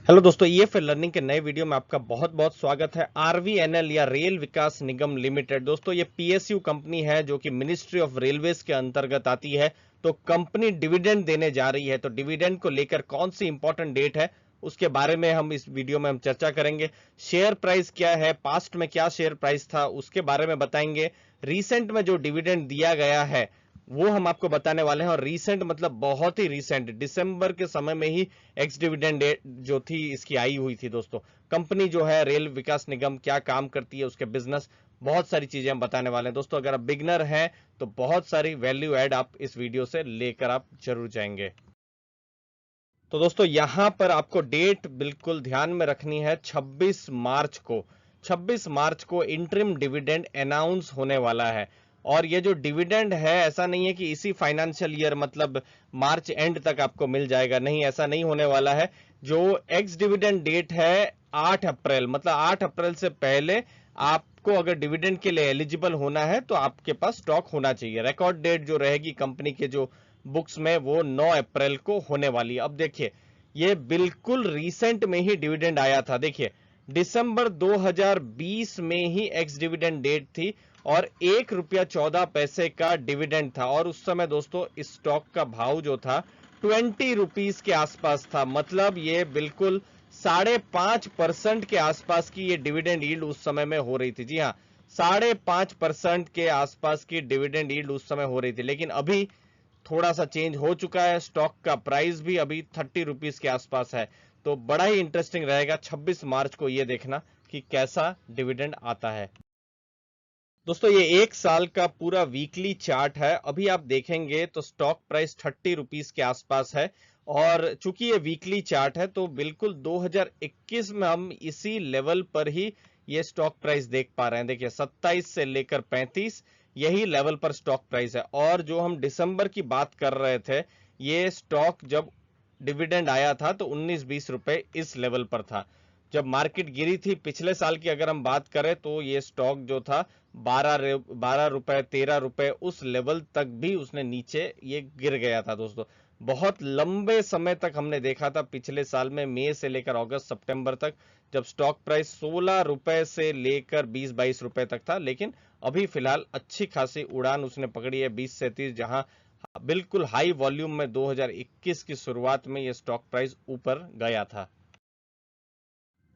Hello दोस्तों, EFL learning के नए वीडियो में आपका बहुत बहुत स्वागत है। आरवीएनएल या रेल विकास निगम लिमिटेड, दोस्तों ये पीएसयू कंपनी है जो कि मिनिस्ट्री ऑफ रेलवेज के अंतर्गत आती है। तो कंपनी डिविडेंड देने जा रही है, तो डिविडेंड को लेकर कौन सी इंपॉर्टेंट डेट है उसके बारे में हम इस वीडियो में चर्चा करेंगे। शेयर प्राइस क्या है, पास्ट में क्या शेयर प्राइस था उसके बारे में बताएंगे। रिसेंट में जो डिविडेंड दिया गया है वो हम आपको बताने वाले हैं। और रीसेंट मतलब बहुत ही रीसेंट, दिसंबर के समय में ही एक्स डिविडेंड डेट जो थी इसकी आई हुई थी। दोस्तों कंपनी जो है रेल विकास निगम क्या काम करती है, उसके बिजनेस, बहुत सारी चीजें हम बताने वाले हैं। दोस्तों अगर आप बिगनर हैं तो बहुत सारी वैल्यू ऐड आप इस वीडियो से लेकर आप जरूर जाएंगे। तो दोस्तों यहां पर आपको डेट बिल्कुल ध्यान में रखनी है। 26 मार्च को 26 मार्च को इंटरिम डिविडेंड अनाउंस होने वाला है। और ये जो डिविडेंड है ऐसा नहीं है कि इसी फाइनेंशियल ईयर मतलब मार्च एंड तक आपको मिल जाएगा, नहीं, ऐसा नहीं होने वाला है। जो एक्स डिविडेंड डेट है 8 अप्रैल, मतलब 8 अप्रैल से पहले आपको अगर डिविडेंड के लिए एलिजिबल होना है तो आपके पास स्टॉक होना चाहिए। रिकॉर्ड डेट जो रहेगी कंपनी के जो बुक्स में वो 9 अप्रैल को होने वाली है। अब देखिए ये बिल्कुल रीसेंट में ही डिविडेंड आया था। देखिए दिसंबर 2020 में ही एक्स डिविडेंड डेट थी और 1 रुपया 14 पैसे का डिविडेंड था। और उस समय दोस्तों इस स्टॉक का भाव जो था 20 रुपीज के आसपास था। मतलब ये बिल्कुल 5.5% के आसपास की ये डिविडेंड यील्ड उस समय में हो रही थी। जी हाँ, 5.5% के आसपास की डिविडेंड यील्ड उस समय हो रही थी। लेकिन अभी थोड़ा सा चेंज हो चुका है, स्टॉक का प्राइस भी अभी 30 रुपीज के आसपास है। तो बड़ा ही इंटरेस्टिंग रहेगा 26 मार्च को ये देखना कि कैसा डिविडेंड आता है। दोस्तों ये एक साल का पूरा वीकली चार्ट है। अभी आप देखेंगे तो स्टॉक प्राइस 30 रुपीज के आसपास है। और चूंकि ये वीकली चार्ट है तो बिल्कुल 2021 में हम इसी लेवल पर ही ये स्टॉक प्राइस देख पा रहे हैं। देखिए 27 से लेकर 35 यही लेवल पर स्टॉक प्राइस है। और जो हम दिसंबर की बात कर रहे थे, ये स्टॉक जब डिविडेंड आया था तो 19-20 रुपए इस लेवल पर था। जब मार्केट गिरी थी पिछले साल की अगर हम बात करें तो ये स्टॉक जो था 12 रुपए 13 रुपए उस लेवल तक भी उसने नीचे ये गिर गया था। दोस्तों बहुत लंबे समय तक हमने देखा था पिछले साल में, मई से लेकर अगस्त सितंबर तक, जब स्टॉक प्राइस 16 रुपए से लेकर 20-22 रुपए तक था। लेकिन अभी फिलहाल अच्छी खासी उड़ान उसने पकड़ी है 20 से 30, जहां बिल्कुल हाई वॉल्यूम में 2021 की शुरुआत में ये स्टॉक प्राइस ऊपर गया था।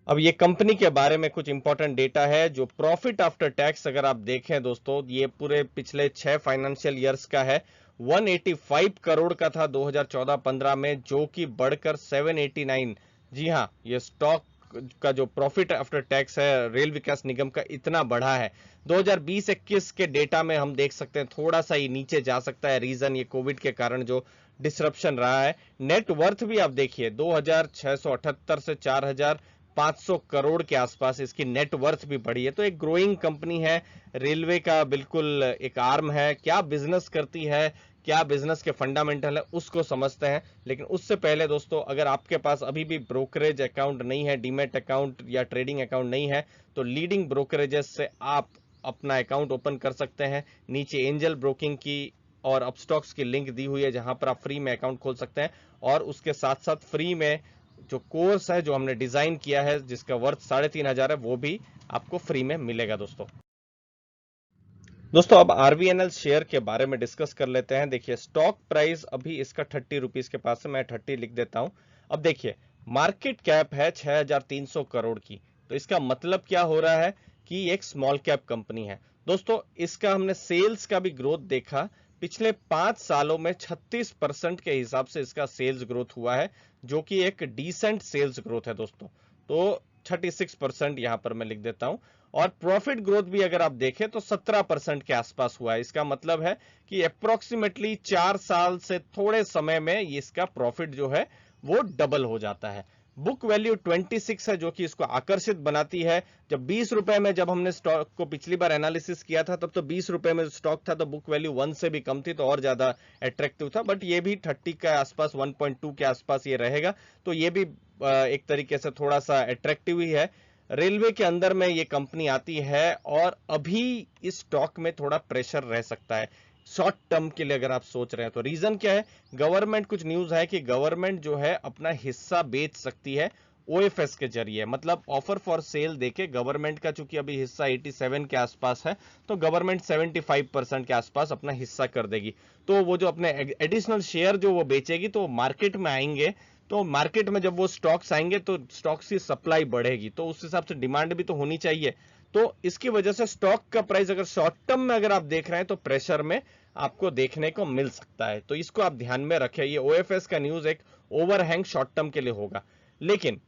अब ये कंपनी के बारे में कुछ इंपॉर्टेंट डेटा है। जो प्रॉफिट आफ्टर टैक्स अगर आप देखें दोस्तों, ये पूरे पिछले 6 फाइनेंशियल ईयर्स का है। 185 करोड़ का था 2014-15 में, जो कि बढ़कर 789। जी हाँ, ये स्टॉक का जो प्रॉफिट आफ्टर टैक्स है रेल विकास निगम का इतना बढ़ा है। 2020-21 के डेटा में हम देख सकते हैं थोड़ा सा ही नीचे जा सकता है। रीजन ये कोविड के कारण जो डिसरप्शन रहा है। नेट वर्थ भी आप देखिए 2678 से 4500 करोड़ के आसपास इसकी नेट वर्थ भी बढ़ी है। तो एक ग्रोइंग कंपनी है, रेलवे का बिल्कुल एक आर्म है। क्या बिजनेस करती है, क्या बिजनेस के फंडामेंटल है उसको समझते हैं। लेकिन उससे पहले दोस्तों अगर आपके पास अभी भी ब्रोकरेज अकाउंट नहीं है, डीमैट अकाउंट या ट्रेडिंग अकाउंट नहीं है, तो लीडिंग ब्रोकरेजेस से आप अपना अकाउंट ओपन कर सकते हैं। नीचे एंजल ब्रोकिंग की और अपस्टॉक्स की लिंक दी हुई है जहां पर आप फ्री में अकाउंट खोल सकते हैं। और उसके साथ साथ फ्री में जो कोर्स है जो हमने डिजाइन किया है जिसका वर्थ 3500 है वो भी आपको फ्री में मिलेगा। दोस्तों अब आरवीएनएल शेयर के बारे में डिस्कस कर लेते हैं। देखिए स्टॉक प्राइस अभी इसका 30 रुपीज के पास है, मैं 30 लिख देता हूं। अब देखिए मार्केट कैप है 6300 करोड़ की। तो इसका मतलब क्या हो रहा है कि एक स्मॉल कैप कंपनी है। दोस्तों इसका हमने सेल्स का भी ग्रोथ देखा, पिछले 5 सालों में 36% के हिसाब से इसका सेल्स ग्रोथ हुआ है, जो कि एक डिसेंट सेल्स ग्रोथ है दोस्तों। तो 36% यहां पर मैं लिख देता हूं। और प्रॉफिट ग्रोथ भी अगर आप देखें तो 17% के आसपास हुआ है। इसका मतलब है कि अप्रोक्सीमेटली 4 साल से थोड़े समय में इसका प्रॉफिट जो है वो डबल हो जाता है। बुक वैल्यू 26 है जो कि इसको आकर्षित बनाती है। जब 20 रुपए में जब हमने स्टॉक को पिछली बार एनालिसिस किया था तब तो 20 रुपए में स्टॉक था, तो बुक वैल्यू 1 से भी कम थी, तो और ज्यादा अट्रैक्टिव था। बट ये भी 30 के आसपास, 1.2 के आसपास ये रहेगा, तो ये भी एक तरीके से थोड़ा सा अट्रैक्टिव ही है। रेलवे के अंदर में ये कंपनी आती है और अभी इस स्टॉक में थोड़ा प्रेशर रह सकता है शॉर्ट टर्म के लिए अगर आप सोच रहे हैं तो। रीजन क्या है, गवर्नमेंट, कुछ न्यूज है कि गवर्नमेंट जो है अपना हिस्सा बेच सकती है OFS के जरिए, मतलब ऑफर फॉर सेल देके गवर्नमेंट का चूंकि अभी हिस्सा 87 के आसपास है, तो गवर्नमेंट 75% के आसपास अपना हिस्सा कर देगी। तो वो जो अपने एडिशनल शेयर जो वो बेचेगी तो मार्केट में आएंगे, तो मार्केट में जब वो स्टॉक्स आएंगे तो स्टॉक्स की सप्लाई बढ़ेगी, तो उस हिसाब से डिमांड भी तो होनी चाहिए। तो इसकी वजह से स्टॉक का प्राइस अगर शॉर्ट टर्म में अगर आप देख रहे हैं तो प्रेशर में आपको देखने को मिल सकता है, तो इसको आप ध्यान में रखें। ये OFS का न्यूज एक ओवरहैंग शॉर्ट टर्म के लिए होगा। लेकिन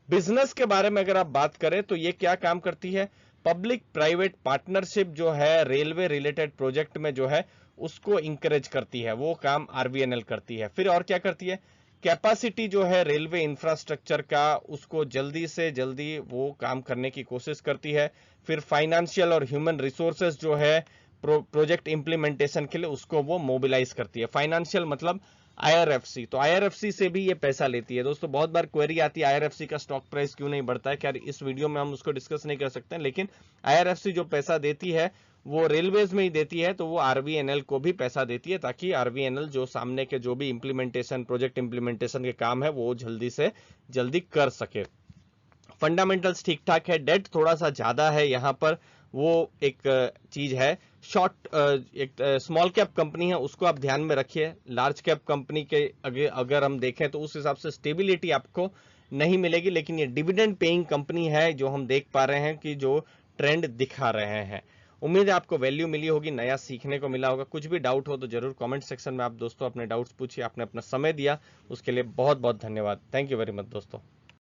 बिजनेस के बारे में अगर आप बात करें तो ये क्या काम करती है, पब्लिक प्राइवेट पार्टनरशिप जो है रेलवे रिलेटेड प्रोजेक्ट में जो है उसको इंकरेज करती है, वो काम RVNL करती है। फिर और क्या करती है, कैपेसिटी जो है रेलवे इंफ्रास्ट्रक्चर का उसको जल्दी से जल्दी वो काम करने की कोशिश करती है। फिर फाइनेंशियल और ह्यूमन रिसोर्सेज जो है प्रोजेक्ट इंप्लीमेंटेशन के लिए उसको वो मोबिलाइज करती है। फाइनेंशियल मतलब IRFC, तो IRFC से भी ये पैसा लेती है। दोस्तों बहुत बार क्वेरी आती है IRFC का स्टॉक प्राइस क्यों नहीं बढ़ता है, क्या इस वीडियो में हम उसको डिस्कस नहीं कर सकते हैं, लेकिन IRFC जो पैसा देती है वो रेलवेज में ही देती है, तो वो RVNL को भी पैसा देती है ताकि RVNL जो सामने के जो भी इंप्लीमेंटेशन प्रोजेक्ट इंप्लीमेंटेशन के काम है वो जल्दी से जल्दी कर सके। फंडामेंटल्स ठीक ठाक है, डेट थोड़ा सा ज्यादा है यहाँ पर, वो एक चीज है। शॉर्ट एक स्मॉल कैप कंपनी है उसको आप ध्यान में रखिए, लार्ज कैप कंपनी के अगर हम देखें तो उस हिसाब से स्टेबिलिटी आपको नहीं मिलेगी, लेकिन ये डिविडेंड पेइंग कंपनी है जो हम देख पा रहे हैं कि जो ट्रेंड दिखा रहे हैं। उम्मीद है आपको वैल्यू मिली होगी, नया सीखने को मिला होगा। कुछ भी डाउट हो तो जरूर कमेंट सेक्शन में आप दोस्तों अपने डाउट्स पूछिए। आपने अपना समय दिया उसके लिए बहुत बहुत धन्यवाद। थैंक यू वेरी मच दोस्तों।